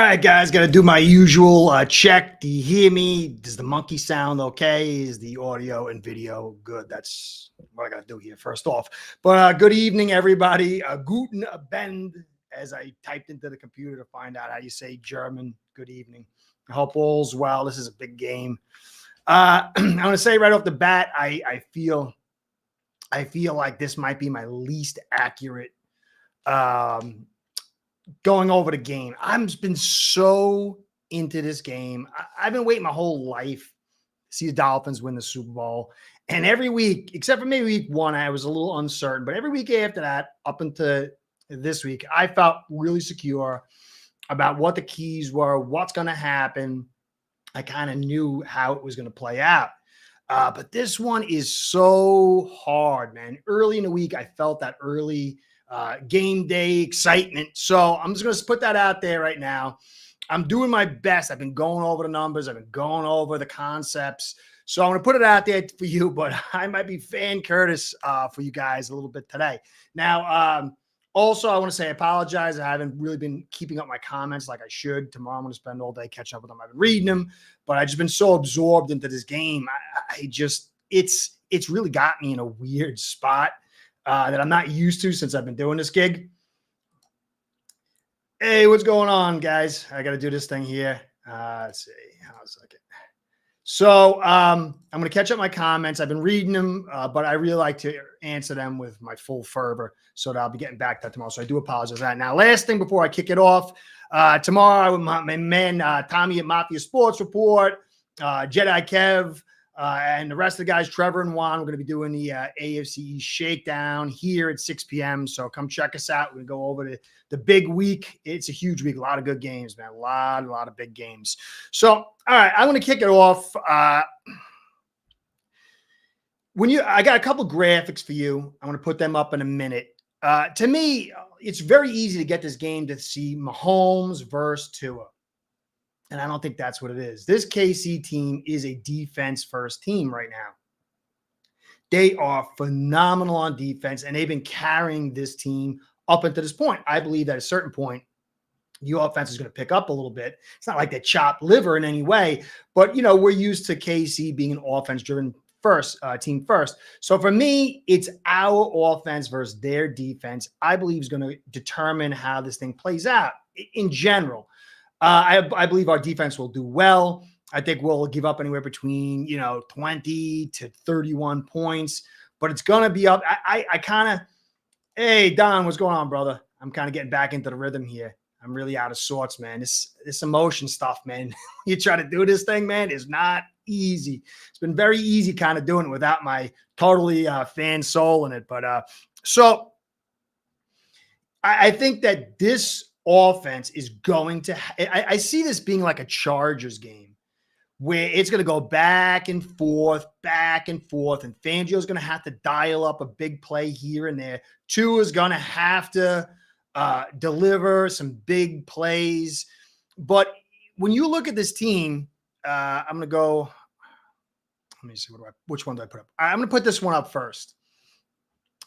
right, guys, got to do my usual check. Do you hear me? Does the monkey sound okay? Is the audio and video good? That's what I got to do here first off. But good evening, everybody. Guten Abend, as I typed into the computer to find out how you say German. Good evening. I hope all's well. This is a big game. I want to say right off the bat, I feel like this might be my least accurate going over the game. I've been so into this game. I've been waiting my whole life to see the Dolphins win the Super Bowl. And every week, except for maybe week one, I was a little uncertain. But every week after that, up until this week, I felt really secure about what the keys were, what's going to happen. I kind of knew how it was going to play out. But this one is so hard, man. Early in the week, I felt that early game day excitement. So I'm just going to put that out there right now. I'm doing my best. I've been going over the numbers. I've been going over the concepts. So I'm going to put it out there for you, but I might be fan Curtis for you guys a little bit today. Now, also, I want to say I apologize. I haven't really been keeping up my comments like I should. Tomorrow I'm going to spend all day catching up with them. I've been reading them, but I've just been so absorbed into this game. It's really got me in a weird spot that I'm not used to since I've been doing this gig. Hey, what's going on, guys? I got to do this thing here. Let's see. How's it? So I'm going to catch up my comments. I've been reading them, but I really like to answer them with my full fervor. So that I'll be getting back to that tomorrow. So I do apologize for that. Now, last thing before I kick it off, tomorrow, my man Tommy at Mafia Sports Report, Jedi Kev, and the rest of the guys, Trevor and Juan, we're going to be doing the AFC Shakedown here at 6 p.m. So come check us out. We're going to go over the big week. It's a huge week. A lot of good games, man. A lot of big games. So, all right, I'm going to kick it off. I got a couple graphics for you. I'm going to put them up in a minute. To me, it's very easy to get this game to see Mahomes versus Tua. And I don't think that's what it is. This KC team is a defense-first team right now. They are phenomenal on defense, and they've been carrying this team up until this point. I believe that at a certain point, the offense is going to pick up a little bit. It's not like they chop liver in any way, but, we're used to KC being an offense-driven team first. So for me, it's our offense versus their defense. I believe is going to determine how this thing plays out in general. I believe our defense will do well. I think we'll give up anywhere between, 20 to 31 points, but it's going to be up. I kind of, hey, Don, what's going on, brother? I'm kind of getting back into the rhythm here. I'm really out of sorts, man. This emotion stuff, man. You try to do this thing, man, is not easy. It's been very easy kind of doing it without my totally fan soul in it. But so I think that this offense is going to I see this being like a Chargers game where it's going to go back and forth, and Fangio's going to have to dial up a big play here and there. Tua is going to have to deliver some big plays. But when you look at this team, I'm going to go, let me see, which one do I put up? I'm going to put this one up first.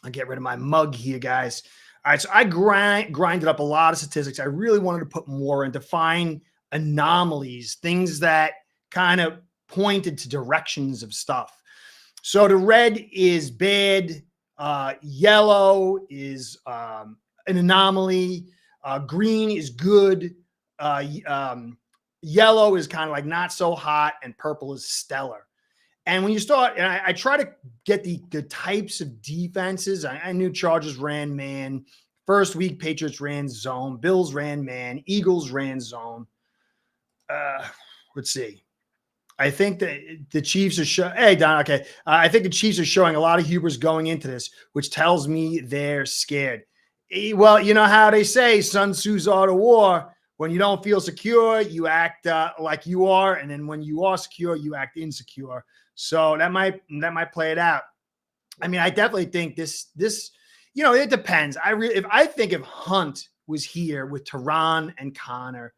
I'll get rid of my mug here, guys. All right, so I grinded up a lot of statistics. I really wanted to put more in to find anomalies, things that kind of pointed to directions of stuff. So the red is bad. Yellow is an anomaly. Green is good. Yellow is kind of like not so hot, and purple is stellar. And when you start, and I try to get the types of defenses. I knew Chargers ran man. First week, Patriots ran zone. Bills ran man. Eagles ran zone. Let's see. I think that the Chiefs are showing. Hey, Don. Okay. I think the Chiefs are showing a lot of hubris going into this, which tells me they're scared. Well, you know how they say Sun Tzu's Art of War. When you don't feel secure, you act like you are. And then when you are secure, you act insecure. So that might play it out. I mean, I definitely think this, it depends. If Hunt was here with Tehran and Connor,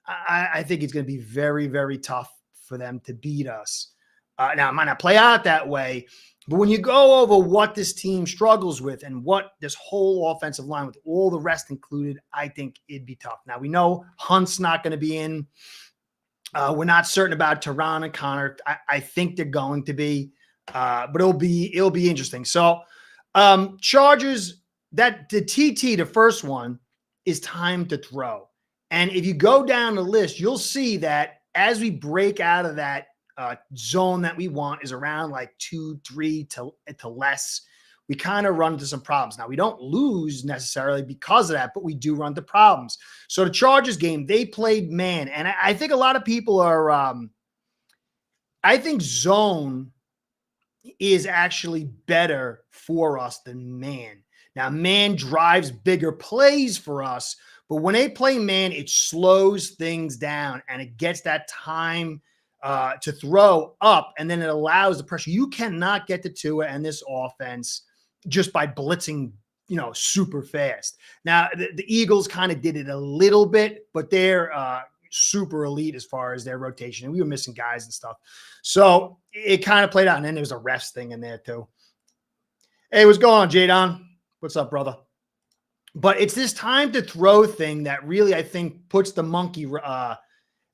I think it's going to be very, very tough for them to beat us. Now, it might not play out that way, but when you go over what this team struggles with and what this whole offensive line with all the rest included, I think it'd be tough. Now, we know Hunt's not going to be in. We're not certain about Teron and Connor. I think they're going to be, but it'll be interesting. So, Chargers, that the TT, the first one, is time to throw. And if you go down the list, you'll see that as we break out of that zone that we want is around like 2-3 to less, we kind of run into some problems. Now, we don't lose necessarily because of that, but we do run into problems. So the Chargers game, they played man. And I think a lot of people are, I think zone is actually better for us than man. Now, man drives bigger plays for us, but when they play man, it slows things down and it gets that time to throw up, and then it allows the pressure. You cannot get to Tua and this offense just by blitzing, super fast. Now, the Eagles kind of did it a little bit, but they're super elite as far as their rotation. And we were missing guys and stuff. So it kind of played out. And then there was a refs thing in there too. Hey, what's going on, Jadon? What's up, brother? But it's this time to throw thing that really, I think, puts the monkey.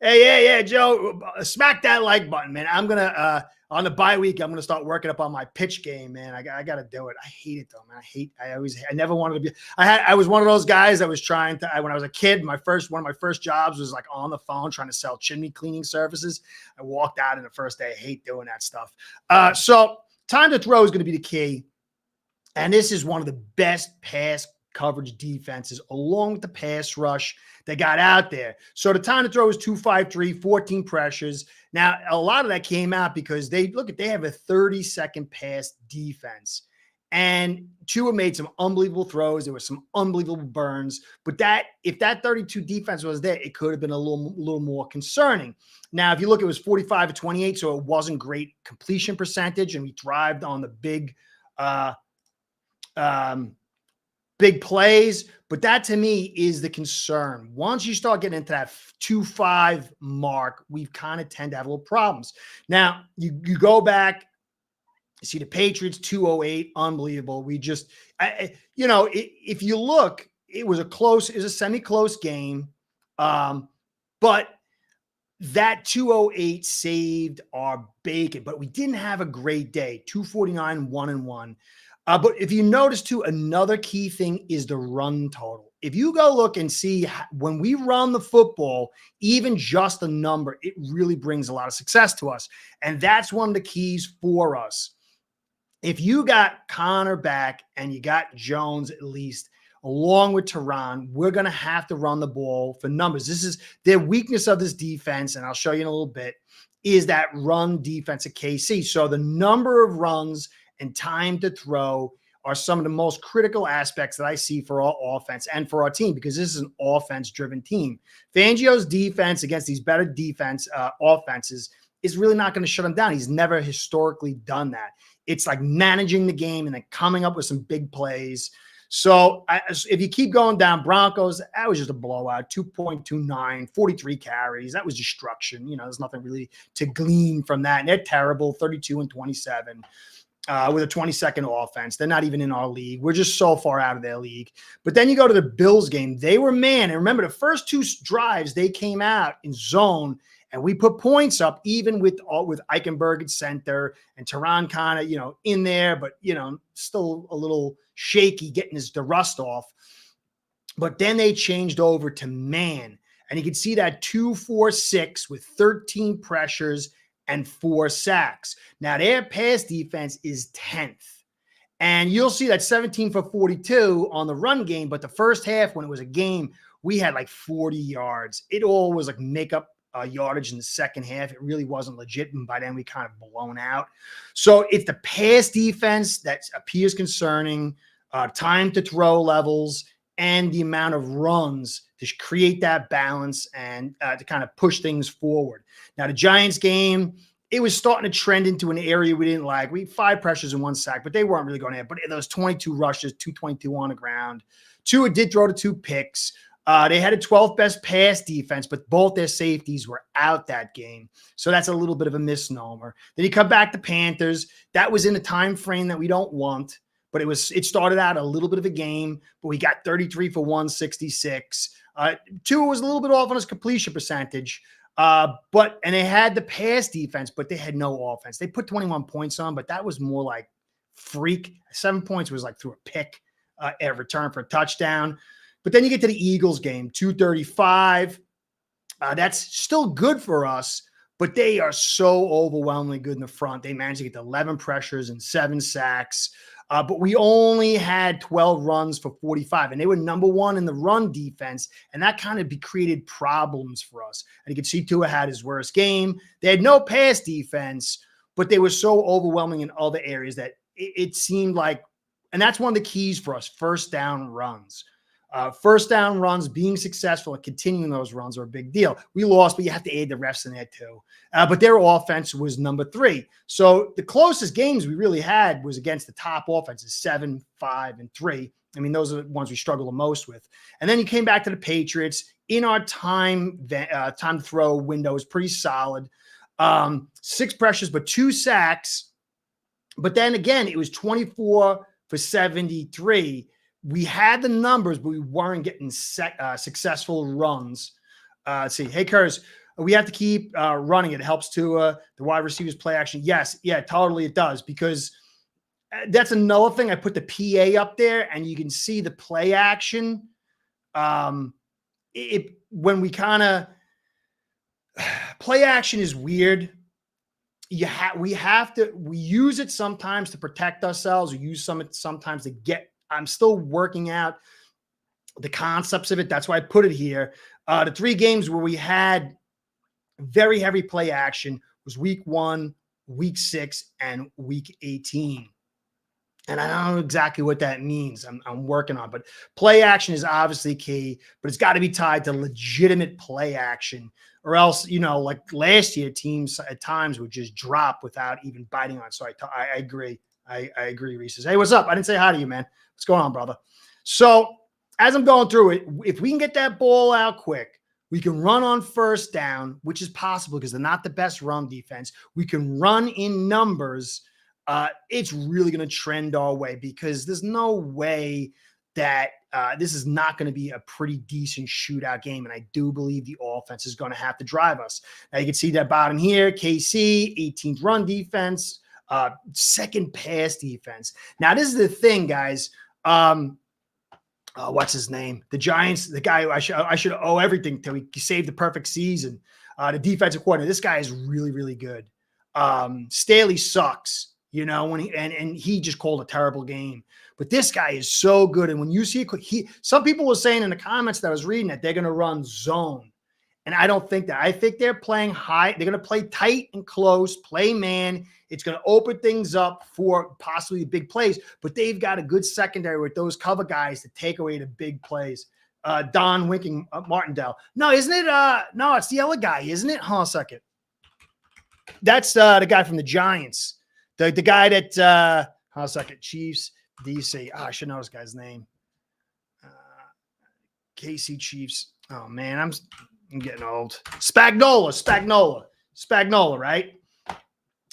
Hey, Joe, smack that like button, man. I'm going to, on the bye week, I'm going to start working up on my pitch game, man. I got to do it. I hate it though, man. I never wanted to be, I was one of those guys that was trying to, when I was a kid, one of my first jobs was like on the phone trying to sell chimney cleaning services. I walked out in the first day. I hate doing that stuff. So time to throw is going to be the key. And this is one of the best pass coverage defenses along with the pass rush that got out there. So the time to throw is 2-5-3, 14 pressures. Now, a lot of that came out because they have a 30-second pass defense. And Tua made some unbelievable throws. There were some unbelievable burns. But if that 32 defense was there, it could have been a little more concerning. Now, if you look, it was 45-28, so it wasn't great completion percentage, and we thrived on the big plays, but that to me is the concern. Once you start getting into that 2-5 mark, we kind of tend to have little problems. Now, you go back, you see the Patriots 208, unbelievable. We just, if you look, it was a semi-close game, but that 208 saved our bacon, but we didn't have a great day. 249, 1-1. But if you notice too, another key thing is the run total. If you go look and see when we run the football, even just a number, it really brings a lot of success to us. And that's one of the keys for us. If you got Connor back and you got Jones at least, along with Teron, we're going to have to run the ball for numbers. This is their weakness of this defense, and I'll show you in a little bit, is that run defense at KC. So the number of runs and time to throw are some of the most critical aspects that I see for our offense and for our team, because this is an offense-driven team. Fangio's defense against these better offenses is really not going to shut him down. He's never historically done that. It's like managing the game and then coming up with some big plays. So if you keep going down, Broncos, that was just a blowout, 2.29, 43 carries. That was destruction. There's nothing really to glean from that. And they're terrible, 32-27. With a 22nd offense. They're not even in our league. We're just so far out of their league. But then you go to the Bills game. They were man. And remember, the first two drives, they came out in zone, and we put points up even with Eichenberg at center and Teron kind of, in there, but, still a little shaky getting the rust off. But then they changed over to man. And you can see that 2-4-6 with 13 pressures and 4 sacks. Now, their pass defense is 10th. And you'll see that 17 for 42 on the run game. But the first half, when it was a game, we had like 40 yards. It all was like makeup yardage in the second half. It really wasn't legit. And by then, we kind of blown out. So it's the pass defense that appears concerning, time to throw levels, and the amount of runs to create that balance and to kind of push things forward. Now, the Giants game, it was starting to trend into an area we didn't like. We had 5 pressures and 1 sack, but they weren't really going in. But those 22 rushes, 222 on the ground. Tua did throw to 2 picks. They had a 12th best pass defense, but both their safeties were out that game. So that's a little bit of a misnomer. Then you come back to Panthers. That was in a time frame that we don't want, but it started out a little bit of a game, but we got 33 for 166. Tua was a little bit off on his completion percentage. And they had the pass defense, but they had no offense. They put 21 points on, but that was more like freak. 7 points was like through a pick, a return for a touchdown. But then you get to the Eagles game, 235. That's still good for us, but they are so overwhelmingly good in the front. They managed to get to 11 pressures and 7 sacks. But we only had 12 runs for 45, and they were number one in the run defense, and that kind of created problems for us. And you can see Tua had his worst game. They had no pass defense, but they were so overwhelming in other areas that it seemed like, and that's one of the keys for us, first down runs. First down runs, being successful and continuing those runs are a big deal. We lost, but you have to aid the refs in that too. But their offense was number 3. So the closest games we really had was against the top offenses, 7, 5, and 3. I mean, those are the ones we struggle the most with. And then you came back to the Patriots. In our time to throw window was pretty solid. 6 pressures, but 2 sacks. But then again, it was 24 for 73. We had the numbers, but we weren't getting successful runs. Let's see. Hey, Curtis, we have to keep running. It helps to the wide receivers play action. Yes. Yeah, totally it does, because that's another thing. I put the PA up there, and you can see the play action. When we kind of play action is weird. We use it sometimes to protect ourselves. We use sometimes to get. I'm still working out the concepts of it. That's why I put it here. The 3 games where we had very heavy play action was week 1, week 6, and week 18. And I don't know exactly what that means. I'm working on, but play action is obviously key, but it's got to be tied to legitimate play action, or else, like last year, teams at times would just drop without even biting on. So I agree. I agree, Reese. Hey, what's up? I didn't say hi to you, man. What's going on, brother? So as I'm going through it, if we can get that ball out quick, we can run on first down, which is possible because they're not the best run defense. We can run in numbers. It's really going to trend our way, because there's no way that this is not going to be a pretty decent shootout game. And I do believe the offense is going to have to drive us. Now you can see that bottom here, KC, 18th run defense, 2nd pass defense. Now this is the thing, guys. What's his name? The Giants, the guy who I should owe everything to. He saved the perfect season. The defensive coordinator. This guy is really, really good. Staley sucks, when he just called a terrible game. But this guy is so good. And when you see some people were saying in the comments that I was reading that they're going to run zone. And I don't think that. I think they're playing high. They're going to play tight and close, play man. It's going to open things up for possibly big plays, but they've got a good secondary with those cover guys to take away the big plays. Don winking Martindale. No, isn't it? No, it's the other guy, isn't it? Hold on a second. That's the guy from the Giants. The guy that, hold on a second, Chiefs, DC. Oh, I should know this guy's name. KC Chiefs. Oh, man, I'm getting old. Spagnuolo, right?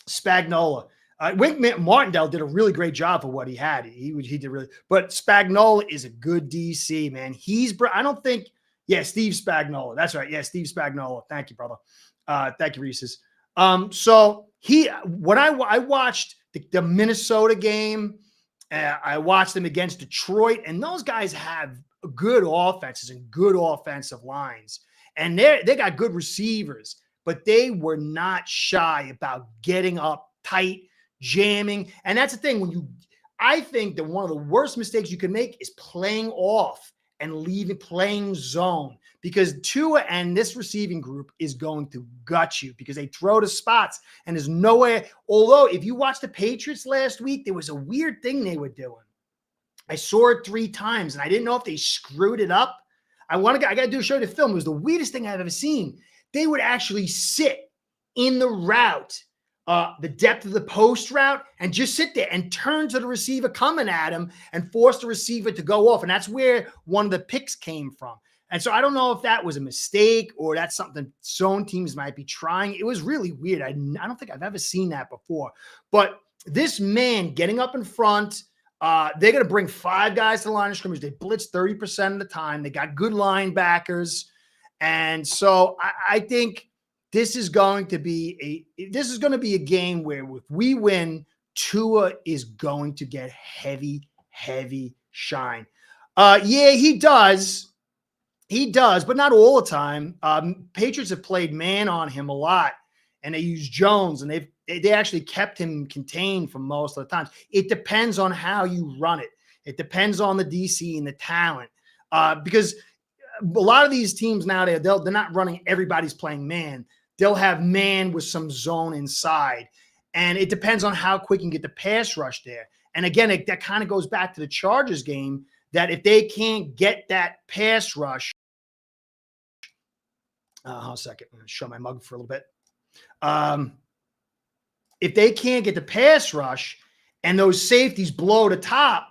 Spagnuolo. Wink Martindale did a really great job for what he had. He did really, but Spagnuolo is a good DC, man. I don't think, Steve Spagnuolo. That's right. Yeah, Steve Spagnuolo. Thank you, brother. Thank you, Reese's. So when I watched the Minnesota game, I watched them against Detroit, and those guys have good offenses and good offensive lines. And they got good receivers, but they were not shy about getting up tight, jamming. And that's the thing. I think that one of the worst mistakes you can make is playing off and playing zone, because Tua and this receiving group is going to gut you because they throw to spots, and there's no way. Although if you watch the Patriots last week, there was a weird thing they were doing. I saw it 3 times, and I didn't know if they screwed it up. I got to show you the film. It was the weirdest thing I've ever seen. They would actually sit in the route, the depth of the post route, and just sit there and turn to the receiver coming at him and force the receiver to go off. And that's where one of the picks came from. And so I don't know if that was a mistake or that's something zone teams might be trying. It was really weird. I don't think I've ever seen that before. But this man getting up in front, they're going to bring 5 guys to the line of scrimmage. They blitz 30% of the time. They got good linebackers. And so I think this is going to be a game where if we win, Tua is going to get heavy shine. Yeah, he does. He does, but not all the time. Patriots have played man on him a lot, and they use Jones, and they actually kept him contained for most of the times. It depends on how you run it. It depends on the DC and the talent, because a lot of these teams nowadays, they're not running everybody's playing man. They'll have man with some zone inside, and it depends on how quick you can get the pass rush there. And again, that kind of goes back to the Chargers game, that if they can't get that pass rush, hold a second, I'm going to show my mug for a little bit. If they can't get the pass rush and those safeties blow the top,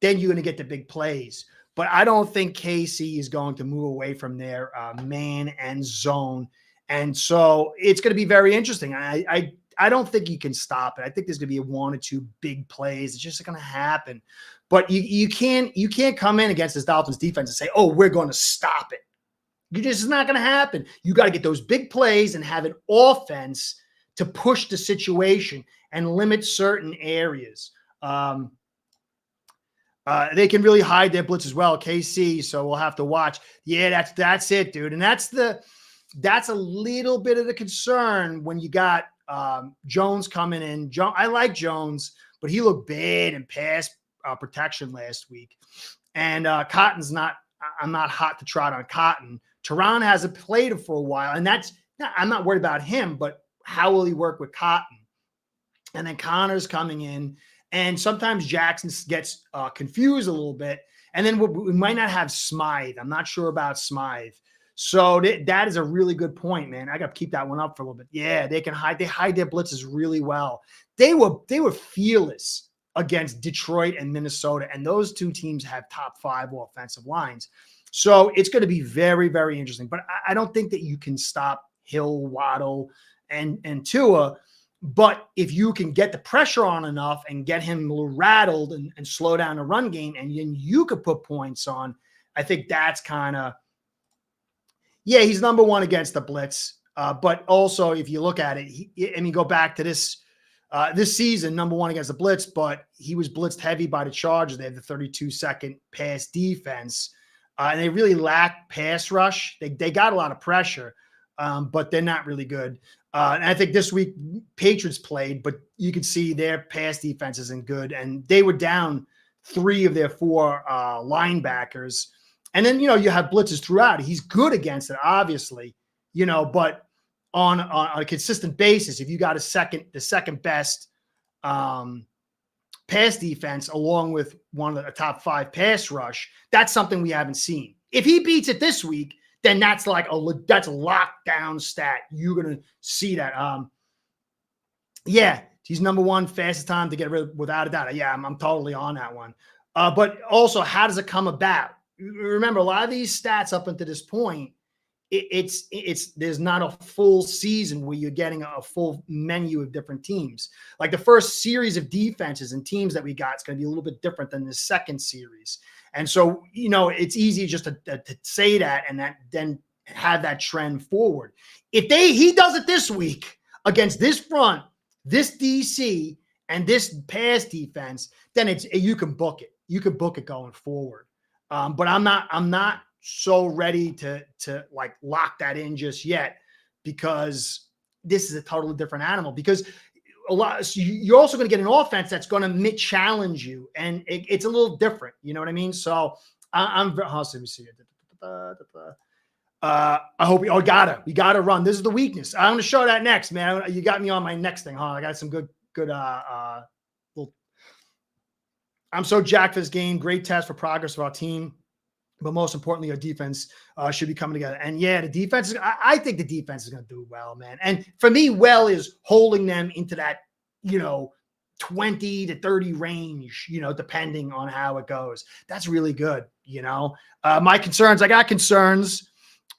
then you're going to get the big plays. But I don't think KC is going to move away from their man and zone. And so it's going to be very interesting. I don't think you can stop it. I think there's going to be 1 or 2 big plays. It's just going to happen. But you can't come in against this Dolphins defense and say, oh, we're going to stop it. It's not going to happen. You got to get those big plays and have an offense to push the situation and limit certain areas. They can really hide their blitz as well, KC. So we'll have to watch. Yeah, that's it, dude. And that's a little bit of the concern when you got Jones coming in. I like Jones, but he looked bad in pass protection last week. And Cotton's not. I'm not hot to trot on Cotton. Teron hasn't played for a while, and I'm not worried about him, but how will he work with Cotton? And then Connor's coming in, and sometimes Jackson gets confused a little bit, and then we might not have Smythe. I'm not sure about Smythe. So that is a really good point, man. I got to keep that one up for a little bit. Yeah, they hide their blitzes really well. They were fearless against Detroit and Minnesota, and those 2 teams have top 5 offensive lines. So it's going to be very, very interesting. But I don't think that you can stop Hill, Waddle, and Tua. But if you can get the pressure on enough and get him a little rattled and slow down the run game, and then you could put points on, I think that's kind of, yeah, he's number 1 against the blitz. But also, if you look at it, go back to this season, number 1 against the blitz, but he was blitzed heavy by the Chargers. They have the 32-second pass defense. And they really lack pass rush. They got a lot of pressure, but they're not really good. And I think this week Patriots played, but you can see their pass defense isn't good. And they were down 3 of their 4 linebackers. And then, you have blitzes throughout. He's good against it, obviously, but on a consistent basis, if you got the second best pass defense along with one of the top 5 pass rush, that's something we haven't seen. If he beats it this week, then that's like that's a lockdown stat. You're going to see that. Yeah, he's number 1 fastest time to get rid of, without a doubt. Yeah, I'm totally on that one. But also, how does it come about? Remember, a lot of these stats up until this point, there's not a full season where you're getting a full menu of different teams. Like the first series of defenses and teams that we got, it's going to be a little bit different than the second series. And so, it's easy just to say that and then have that trend forward. If he does it this week against this front, this DC, and this pass defense, then you can book it. You can book it going forward. But I'm not so ready to like lock that in just yet, because this is a totally different animal. Because you're also going to get an offense that's going to challenge you, and it's a little different. You know what I mean? So let me see. I hope we gotta run. This is the weakness. I'm going to show that next, man. You got me on my next thing, huh? I got some good. I'm so jacked for this game. Great test for progress of our team. But most importantly, our defense should be coming together. And yeah, the defense I think the defense is going to do well, man. And for me, well is holding them into that, 20 to 30 range, depending on how it goes. That's really good. My concerns, I got concerns.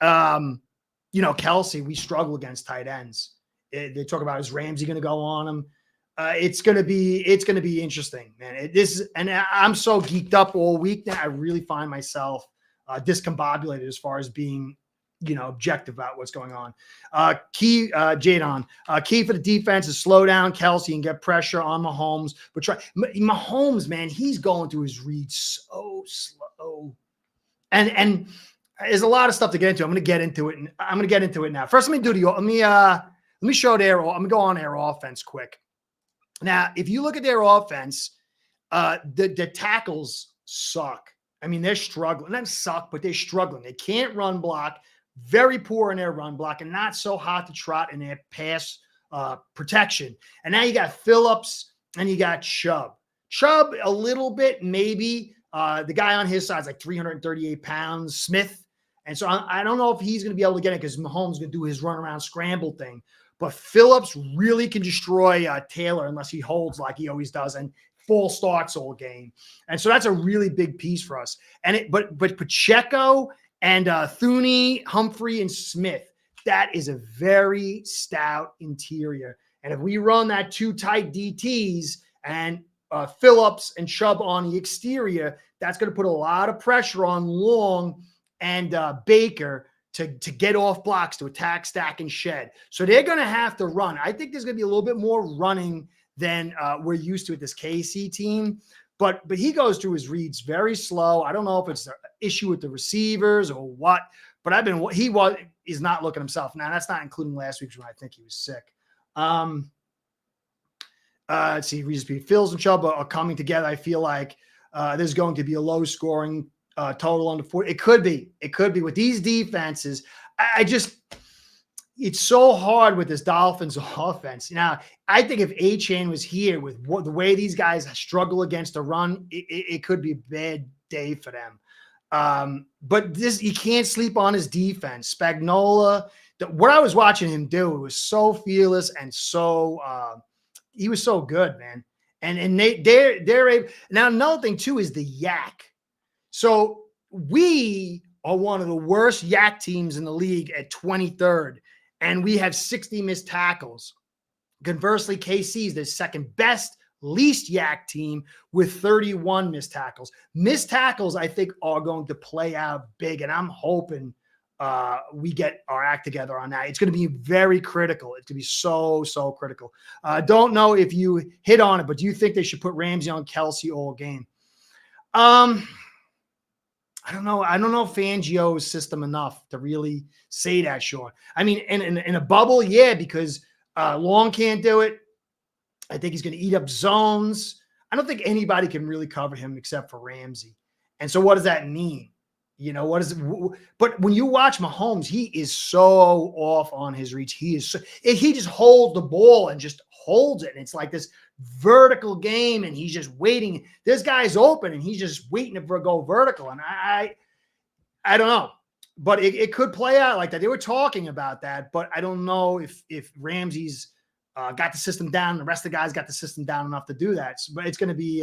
Kelsey, we struggle against tight ends. They talk about, is Ramsey going to go on him? It's going to be interesting, man. And I'm so geeked up all week that I really find myself discombobulated as far as being, objective about what's going on. Jadon, key for the defense is slow down Kelsey and get pressure on Mahomes. But Mahomes, man, he's going through his reads so slow. And there's a lot of stuff to get into. I'm going to get into it, and I'm going to get into it now. First, let me show their. I'm going to go on their offense quick. Now, if you look at their offense, the tackles suck. I mean, they're struggling. Not suck, but they're struggling. They can't run block. Very poor in their run block, and not so hot to trot in their pass protection. And now you got Phillips and you got Chubb. Chubb a little bit, maybe. The guy on his side is like 338 pounds, Smith. And so I don't know if he's going to be able to get it because Mahomes is going to do his run around scramble thing. But Phillips really can destroy Taylor unless he holds like he always does and false starts all game. And so that's a really big piece for us. But Pacheco and Thuney, Humphrey, and Smith, that is a very stout interior. And if we run that two tight DTs and Phillips and Chubb on the exterior, that's going to put a lot of pressure on Long and Baker to get off blocks, to attack, stack, and shed. So they're going to have to run. I think there's going to be a little bit more running than we're used to with this KC team. But he goes through his reads very slow. I don't know if it's an issue with the receivers or what, but he's not looking himself. Now, that's not including last week when I think he was sick. Let's see, Regis B. Phils and Chubb are coming together. I feel like there's going to be a low scoring total under 40. It could be with these defenses. It's so hard with this Dolphins offense. Now, I think if A-Chain was here with the way these guys struggle against the run, it could be a bad day for them. But you can't sleep on his defense. Spagnuolo, what I was watching him do, it was so fearless and so he was so good, man. And they're able. Now, another thing too is the yak. So we are one of the worst yak teams in the league at 23rd, and we have 60 missed tackles. Conversely, KC is the second best, least yak team with 31 missed tackles. Missed tackles, I think, are going to play out big, and I'm hoping we get our act together on that. It's going to be very critical. It's going to be so, so critical. Don't know if you hit on it, but do you think they should put Ramsey on Kelsey all game? I don't know. I don't know Fangio's system enough to really say that, Sean. I mean, in a bubble, yeah, because Long can't do it. I think he's going to eat up zones. I don't think anybody can really cover him except for Ramsey. And so what does that mean? But when you watch Mahomes, he is so off on his reach. He just holds the ball and just holds it. And it's like this vertical game, and he's just waiting. This guy's open, and he's just waiting to go vertical. And I don't know, but it could play out like that. They were talking about that, but I don't know if Ramsey's got the system down. The rest of the guys got the system down enough to do that. But it's going to be,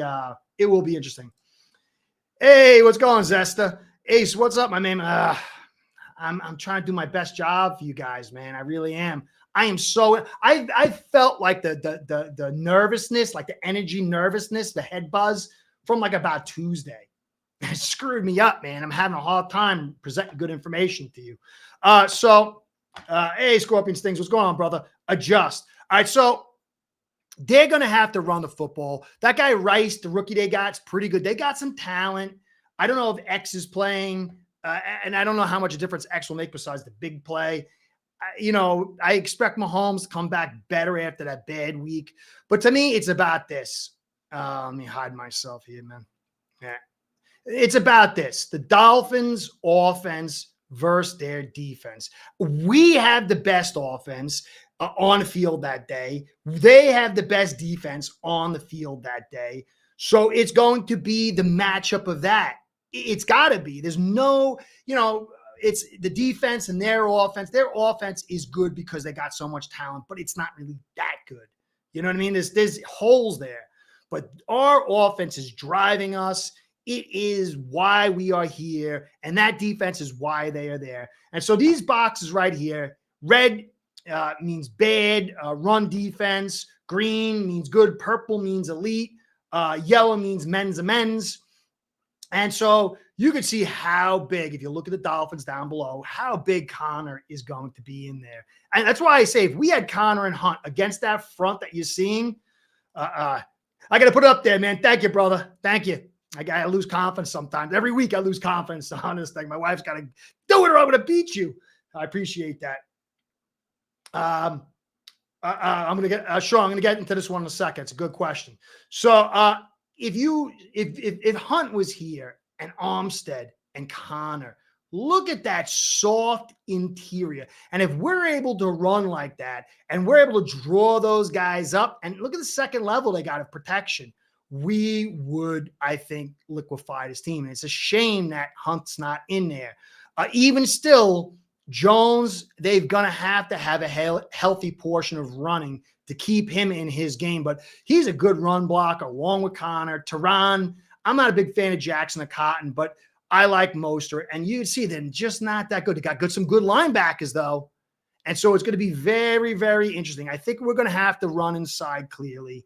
it will be interesting. Hey, what's going, Zesta? Ace, what's up, my man? I'm trying to do my best job for you guys, man. I really am. I felt like the nervousness, like the energy nervousness, the head buzz from like about Tuesday. It screwed me up, man. I'm having a hard time presenting good information to you. Hey, Scorpion Stings, what's going on, brother? Adjust. All right, so they're going to have to run the football. That guy Rice, the rookie they got, is pretty good. They got some talent. I don't know if X is playing, and I don't know how much a difference X will make besides the big play. I expect Mahomes to come back better after that bad week. But to me, it's about this. Let me hide myself here, man. Yeah. It's about this. The Dolphins' offense versus their defense. We have the best offense on the field that day. They have the best defense on the field that day. So it's going to be the matchup of that. It's got to be. There's no, it's the defense and their offense. Their offense is good because they got so much talent, but it's not really that good. You know what I mean? There's holes there. But our offense is driving us. it is why we are here. And that defense is why they are there. And so these boxes right here, red means bad, run defense. Green means good. Purple means elite. Yellow means men's amends. And so you can see how big, if you look at the Dolphins down below, how big Connor is going to be in there. And that's why I say if we had Connor and Hunt against that front that you're seeing, I got to put it up there, man. Thank you, brother. Thank you. I lose confidence sometimes. Every week I lose confidence on this thing. My wife's got to do it or I'm going to beat you. I appreciate that. I'm going to get Sean. I'm going to get into this one in a second. It's a good question. So if Hunt was here and Armstead and Connor, look at that soft interior. And if we're able to run like that and we're able to draw those guys up and look at the second level they got of protection, we would, I think, liquefy this team. And it's a shame that Hunt's not in there. Even still, Jones, they're going to have a healthy portion of running to keep him in his game. But he's a good run blocker along with Connor. Tehran, I'm not a big fan of Jackson or Cotton, but I like Mostert. And you see them just not that good. They got some good linebackers, though. And so it's going to be very, very interesting. I think we're going to have to run inside clearly.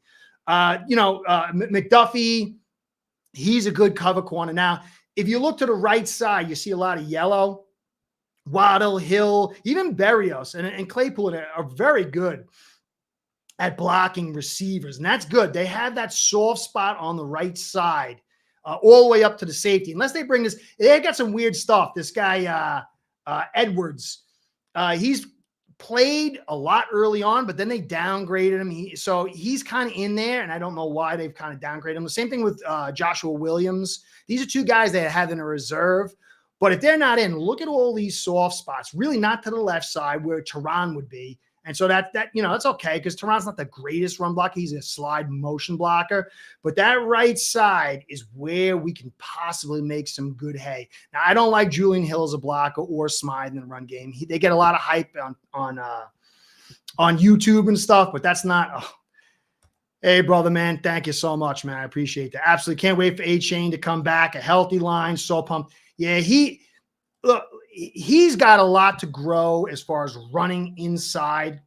McDuffie, he's a good cover corner. Now, if you look to the right side, you see a lot of yellow. Waddle, Hill, even Berrios and Claypool are very good at blocking receivers. And that's good. They have that soft spot on the right side all the way up to the safety. Unless they bring this, they got some weird stuff. This guy, Edwards, he's played a lot early on, but then they downgraded him. So he's kind of in there, and I don't know why they've kind of downgraded him. The same thing with Joshua Williams. These are two guys they have in a reserve. But if they're not in, look at all these soft spots, really not to the left side where Tehran would be. And so that's okay because Tehran's not the greatest run blocker. He's a slide motion blocker. But that right side is where we can possibly make some good hay. Now, I don't like Julian Hill as a blocker or Smythe in the run game. They get a lot of hype on YouTube and stuff, but that's not Hey, brother, man, thank you so much, man. I appreciate that. Absolutely can't wait for A-Chain to come back. A healthy line, so pumped. Yeah, he's got a lot to grow as far as running inside.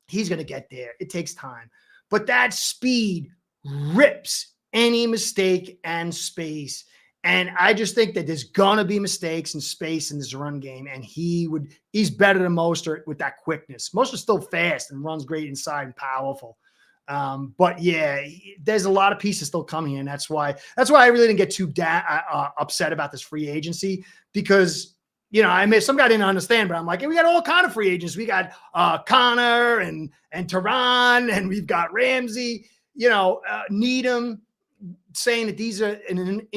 He's going to get there. It takes time. But that speed rips any mistake and space. And I just think that there's going to be mistakes and space in this run game. And he's better than Mostert with that quickness. Mostert's still fast and runs great inside and powerful. But yeah, there's a lot of pieces still coming in. That's why I really didn't get too upset about this free agency because, some guy didn't understand, but I'm like, hey, we got all kind of free agents. We got Connor and Tehran, and we've got Ramsey, Needham, saying that these are an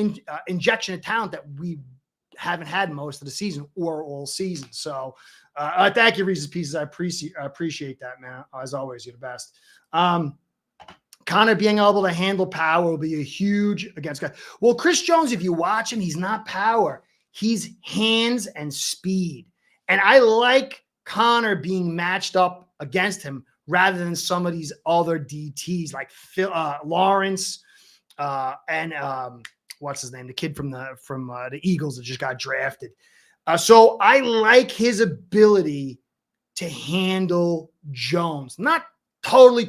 injection of talent that we haven't had most of the season or all season. So thank you, Reese's Pieces. I appreciate that, man. As always, you're the best. Connor being able to handle power will be a huge against guy. Well, Chris Jones, if you watch him, he's not power. He's hands and speed. And I like Connor being matched up against him rather than some of these other DTs like Lawrence and what's his name? The kid from the Eagles that just got drafted. So I like his ability to handle Jones. Not totally,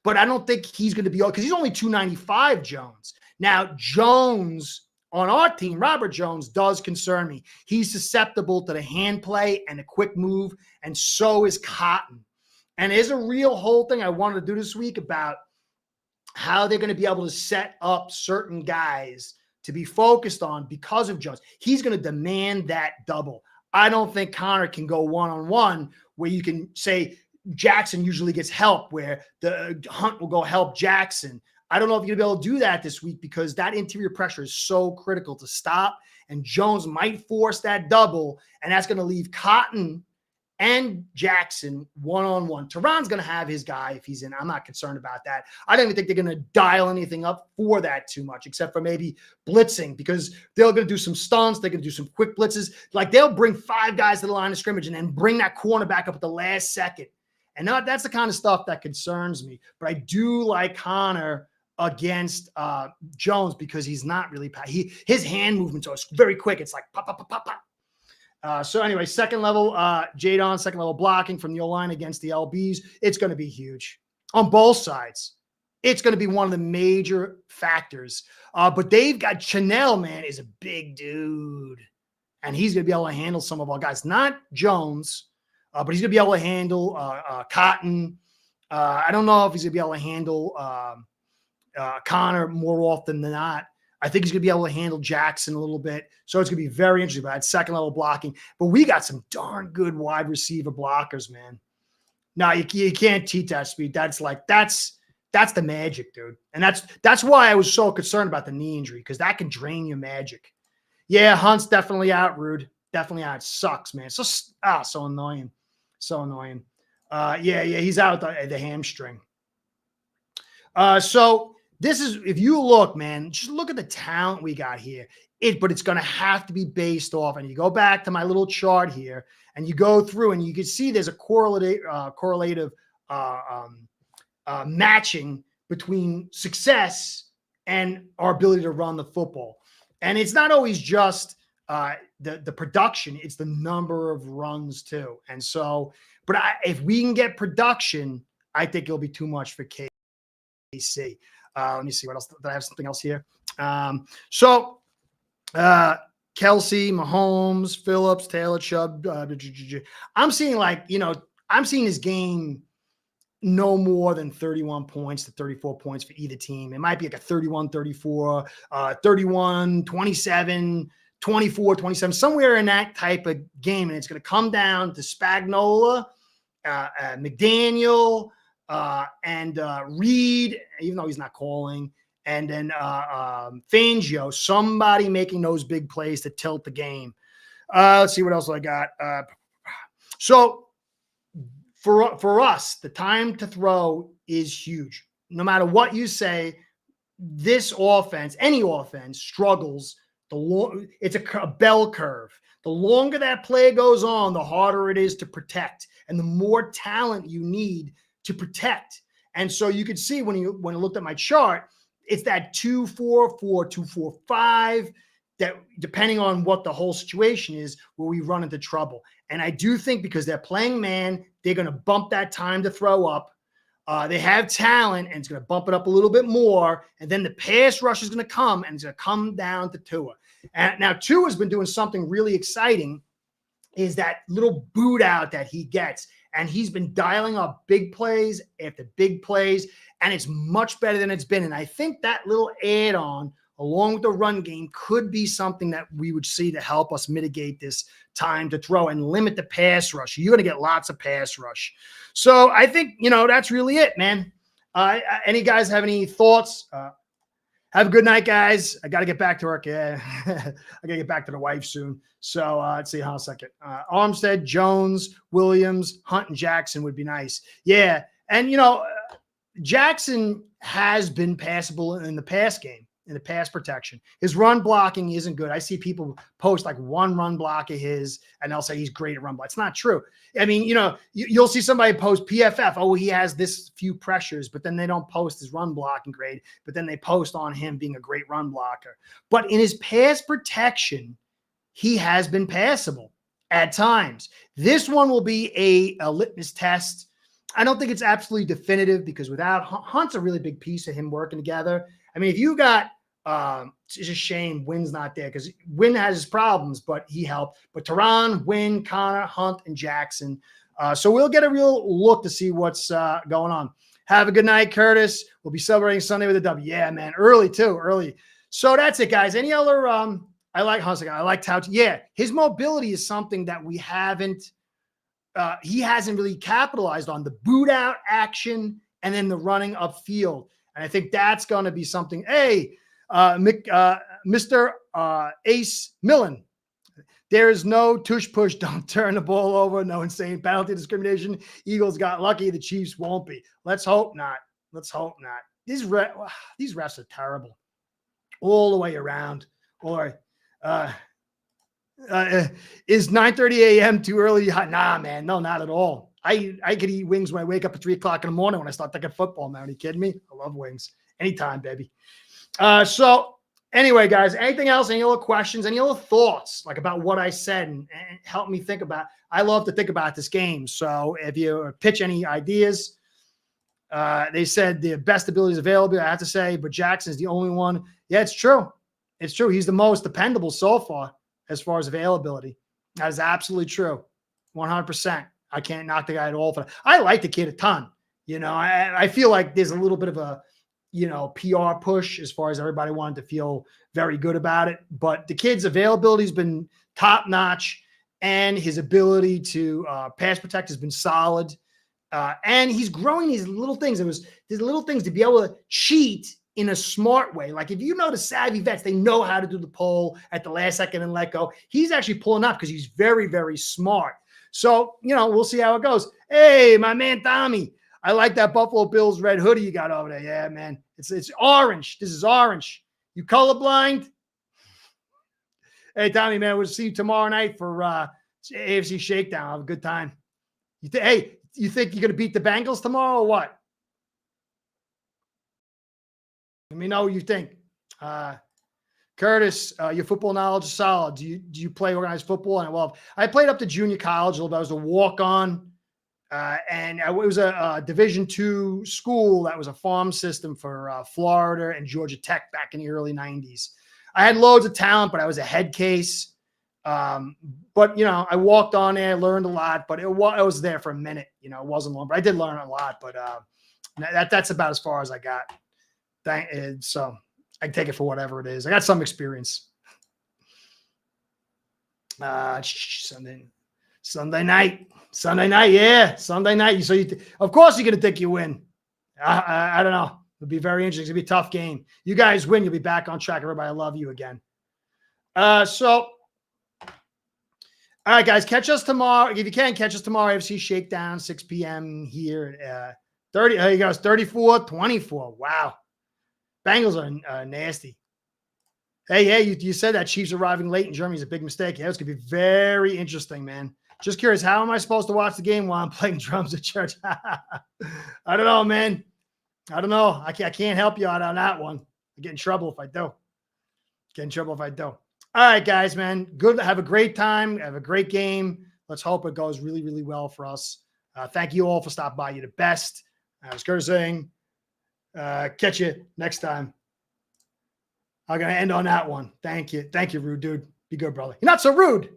but I don't think he's going to be, because he's only 295, Jones. Now, Jones on our team, Robert Jones, does concern me. He's susceptible to the hand play and a quick move, and so is Cotton. And there's a real whole thing I wanted to do this week about how they're going to be able to set up certain guys to be focused on because of Jones. He's going to demand that double. I don't think Connor can go one-on-one where you can say Jackson usually gets help, where the Hunt will go help Jackson. I don't know if you're going to be able to do that this week because that interior pressure is so critical to stop, and Jones might force that double, and that's going to leave Cotton and Jackson one-on-one. Tehran's going to have his guy if he's in. I'm not concerned about that. I don't even think they're going to dial anything up for that too much, except for maybe blitzing, because they're going to do some stunts. They're going to do some quick blitzes. Like, they'll bring 5 guys to the line of scrimmage and then bring that cornerback up at the last second. And that's the kind of stuff that concerns me. But I do like Connor against Jones because he's not really his hand movements are very quick. It's like pop, pop, pop, pop, pop. So anyway, second level Jadon, second level blocking from the O-line against the LBs. It's going to be huge on both sides. It's going to be one of the major factors. But they've got Chanel, man, is a big dude. And he's going to be able to handle some of our guys. Not Jones, but he's going to be able to handle Cotton. I don't know if he's going to be able to handle Connor more often than not. I think he's going to be able to handle Jackson a little bit. So it's going to be very interesting. But that second level blocking. But we got some darn good wide receiver blockers, man. No, you can't teach that speed. That's the magic, dude. And that's why I was so concerned about the knee injury, because that can drain your magic. Yeah, Hunt's definitely out, Rude. Definitely out. It sucks, man. So annoying. So annoying. Yeah, he's out the hamstring. So this is, if you look, man, just look at the talent we got here. But it's going to have to be based off, and you go back to my little chart here, and you go through, and you can see there's a correlative matching between success and our ability to run the football. And it's not always just the production, it's the number of runs too. And so, but if we can get production, I think it'll be too much for KC. Let me see what else. Did I have something else here? Kelsey, Mahomes, Phillips, Taylor, Chubb. I'm seeing I'm seeing this game no more than 31 points to 34 points for either team. It might be like a 31-34, 31-27, 24-27, somewhere in that type of game. And it's going to come down to Spagnuolo, McDaniel, and Reed, even though he's not calling, and then Fangio, somebody making those big plays to tilt the game. Let's see what else I got. So for us, the time to throw is huge. No matter what you say, this offense, any offense, struggles. It's a bell curve. The longer that play goes on, the harder it is to protect, and the more talent you need to protect. And so you could see when you looked at my chart, it's that 2-4-4, 2-4-5, that depending on what the whole situation is, where we run into trouble. And I do think because they're playing man, they're going to bump that time to throw up. They have talent, and it's going to bump it up a little bit more. And then the pass rush is going to come, and it's going to come down to Tua. And now Tua has been doing something really exciting, is that little boot out that he gets. And he's been dialing up big plays after big plays, and it's much better than it's been. And I think that little add-on, along with the run game, could be something that we would see to help us mitigate this time to throw and limit the pass rush. You're going to get lots of pass rush. So I think, that's really it, man. Any guys have any thoughts? Have a good night, guys. I got to get back to work. Yeah, I got to get back to the wife soon. So let's see how a second. Armstead, Jones, Williams, Hunt, and Jackson would be nice. Yeah, and Jackson has been passable in the pass game, in the pass protection. His run blocking isn't good. I see people post like one run block of his, and they'll say he's great at run block. It's not true. I mean, you'll see somebody post PFF. Oh, he has this few pressures, but then they don't post his run blocking grade. But then they post on him being a great run blocker. But in his pass protection, he has been passable at times. This one will be a litmus test. I don't think it's absolutely definitive, because without Hunt's a really big piece of him working together. I mean, if you got, it's a shame Wynn's not there, because Wynn has his problems, but he helped. But Teron, Wynn, Connor, Hunt, and Jackson. So we'll get a real look to see what's going on. Have a good night, Curtis. We'll be celebrating Sunday with a W. Yeah, man. Early, too. Early. So that's it, guys. Any other I like Hunt. I like Tout. Yeah, his mobility is something that we haven't he hasn't really capitalized on, the boot out action and then the running upfield. And I think that's going to be something. Hey, Mr. Ace Millen, there is no tush push. Don't turn the ball over. No insane penalty discrimination. Eagles got lucky. The Chiefs won't be. Let's hope not. Let's hope not. These refs are terrible all the way around. Or is 9:30 a.m. too early? Nah, man. No, not at all. I could eat wings when I wake up at 3 o'clock in the morning when I start thinking football, man. Are you kidding me? I love wings. Anytime, baby. So anyway, guys, anything else? Any little questions? Any little thoughts like about what I said and help me think about? I love to think about this game. So if you pitch any ideas, they said the best abilities available. I have to say, but Jackson's the only one. Yeah, it's true. It's true. He's the most dependable so far as availability. That is absolutely true. 100%. I can't knock the guy at all for that. I like the kid a ton. You know, I feel like there's a little bit of a, you know, PR push as far as everybody wanted to feel very good about it. But the kid's availability has been top notch, and his ability to pass protect has been solid. And he's growing these little things. These little things to be able to cheat in a smart way. Like if you know the savvy vets, they know how to do the pull at the last second and let go. He's actually pulling up because he's very, very smart. So, you know, we'll see how it goes. Hey, my man, Tommy, I like that Buffalo Bills red hoodie you got over there. Yeah, man. It's orange. This is orange. You colorblind? Hey, Tommy, man, we'll see you tomorrow night for AFC Shakedown. Have a good time. Hey, you think you're going to beat the Bengals tomorrow or what? Let me know what you think. Curtis, your football knowledge is solid. Do you play organized football? And well, I played up to junior college. I was a walk-on, and it was a Division II school that was a farm system for Florida and Georgia Tech back in the early 90s. I had loads of talent, but I was a head case. But, you know, I walked on there, learned a lot, but it was there for a minute. You know, it wasn't long, but I did learn a lot. But that's about as far as I got. So I can take it for whatever it is. I got some experience. Sunday night. Yeah. Sunday night. So of course you're going to think you win. I don't know. It'll be very interesting. It's going to be a tough game. You guys win. You'll be back on track. Everybody, I love you again. So, all right, guys, catch us tomorrow. If you can, catch us tomorrow. AFC Shakedown, 6 p.m. here. 30. There you go. It's 34-24. Wow. Bengals are nasty. Hey, you said that Chiefs arriving late in Germany is a big mistake. Yeah, it's going to be very interesting, man. Just curious, how am I supposed to watch the game while I'm playing drums at church? I don't know, man. I don't know. I can't help you out on that one. I get in trouble if I do. All right, guys, man. Good. Have a great time. Have a great game. Let's hope it goes really, really well for us. Thank you all for stopping by. You're the best. I was Curtis saying, catch you next time. I'm going to end on that one. Thank you. Thank you, rude dude. Be good, brother. You're not so rude.